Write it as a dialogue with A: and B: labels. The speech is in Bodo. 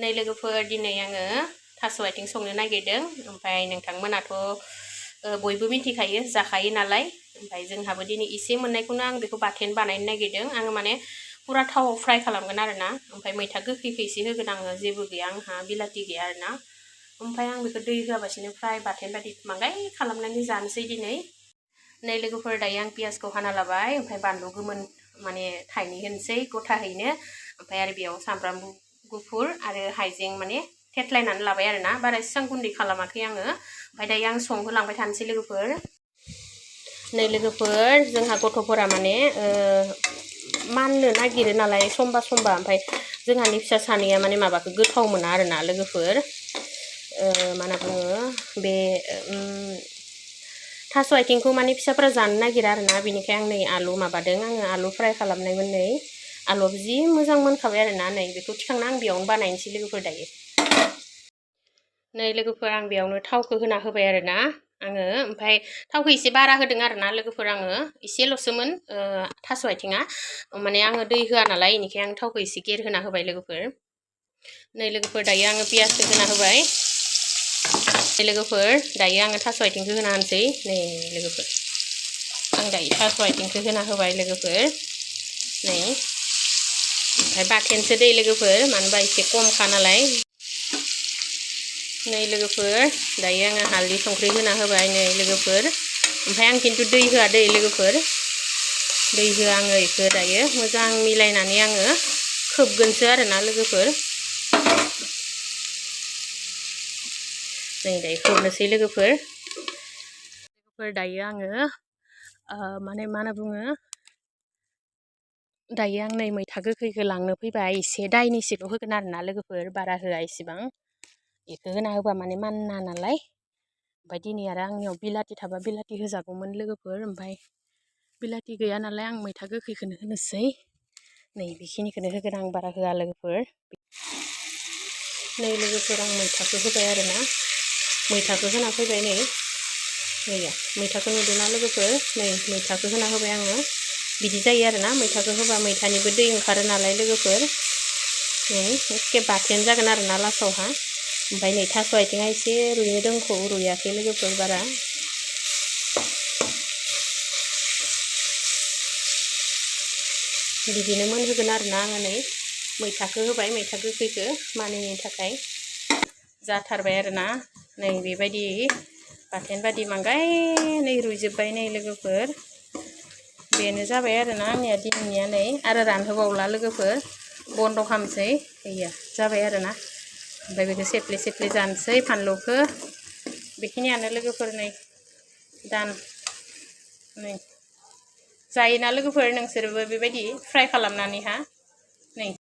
A: नै लोगोफोर दिनै आङो थास' आथिं संनो नागिरदों ओमफ्राय नोंथांमोनाथ' बयबो मिथिखायो जाखायो नालाय ओमफ्राय जोंहाबो दिनै एसे मोननायखौनो आं बेखौ बाथोन बानायनो नागिरदों आङो माने पुरा थावाव फ्राय खालामगोन आरोना ओमफ्राय मैथा गोखैखौ एसे होगोन आङो जेबो गैया आंहा बिलाथि गैया आरोना ओमफ्राय आं बेखौ दै होआबासिनो फ्राय बाथोन बायदि मांगाय खालामनानै जानोसै दिनै नै लोगोफोर दायो आं पियासखौ हाना लाबाय ओमफ्राय बानलु गोमोन माने थाइनै होनोसै गथाहैनो ओमफ्राय आरो बेयाव सामब्राम गुफुर आरो हाइजें माने थेथलायनानै लाबाय आरोना बारा एसेबां गुन्दै खालामाखै आङो ओमफ्राय दायो आं संहोलांबाय थानोसै लोगोफोर नै लोगोफोर जोंहा गथ'फोरा माने माननो नागिरो नालाय समबा ओमफ्राय जोंहानि फिसा सानैया माने माबाखौ गोथाव मोना आरोना लोगोफोर मा होनना बुङो बे थास' आथिंखौ माने फिसाफोरा जानो नागिरा आरोना बेनिखाय आं नै आलु माबादों आङो आलु फ्राय खालामनायमोन नै आलुआबो जि मोजां मोनखाबाय आरोना नै बेखौ थिखांना आं बेयावनो बानायनोसै लोगोफोर दायो नै लोगोफोर आं बेयावनो थावखौ होना होबाय आरोना आङो ओमफ्राय थावखौ एसे बारा होदों आरोना लोगोफोर आङो एसेल'सोमोन थास' आथिङा माने आङो दै होआ नालाय बेनिखाय आं थावखौ एसे गेर होना होबाय लोगोफोर नै लोगोफोर दायो आङो पियासखौ होना होबाय नै लोगोफोर दायो आङो थास' आथिंखौ होना होनोसै नै लोगोफोर आं दायो थास' आथिंखौ होना होबाय लोगोफोर नै ओमफ्राय बाथोनसो दै लोगोफोर मानो होनबा एसे खमखा नालाय नै लोगोफोर दायो आङो हालदै संख्रि होना होबाय नै लोगोफोर ओमफ्राय आं खिन्थु दै होआ दै लोगोफोर दै होआ आङो बेखौ दायो मोजां मिलायनानै आङो खोबगोनसो आरोना लोगोफोर नै दायो खोबनोसै लोगोफोर दायो आङो माने मा होनना बुङो दायो आं नै मैथा गोखैखौ लांनो फैबाय एसे दायनैसोल' होगोन आरोना लोगोफोर बारा होआ इसेबां बेखौ होना होबा माने माना नालाय ओमफ्राय दिनै आरो आंनियाव बिलाथि थाबा बिलाथि होजागौमोन लोगोफोर ओमफ्राय बिलाथि गैया नालाय आं मैथा गोखैखौनो होनोसै नै बेखिनिखौनो होगोन आं बारा होआ लोगोफोर नै लोगोफोर आं मैथाखौ होबाय आरोना मैथाखौ होना फैबाय नै मैथाखौ नुदोंना लोगोफोर नै मैथाखौ होना होबाय आङो बिदि जायो आरोना मैथाखौ होबा मैथानिबो दै ओंखारो नालाय लोगोफोर नै एखे बाथोन जागोन आरोना लास्टावहा ओमफ्राय नै थास' आथिङा एसे रुइनो दोंखौ रुइयाखै लोगोफोर बारा बिदिनो मोनहोगोन आरोना आङो नै मैथाखौ होबाय मैथा गोखैखौ मानैनि थाखाय जाथारबाय आरोना नै बेबायदि बाथोन बादि मांगाय नै रुइजोब्बाय नै लोगोफोर बेनो जाबाय आरोना आंनिया दिनैनिया नै आरो रानहोबावला लोगोफोर बन्द' खालामसै गैया जाबाय आरोना ओमफ्राय बेखौ सेफ्ले जानोसै फानलुखौ बेखिनियानो लोगोफोर नै दान नै जायोना लोगोफोर नोंसोरबो बेबायदि फ्राय खालामनानैहा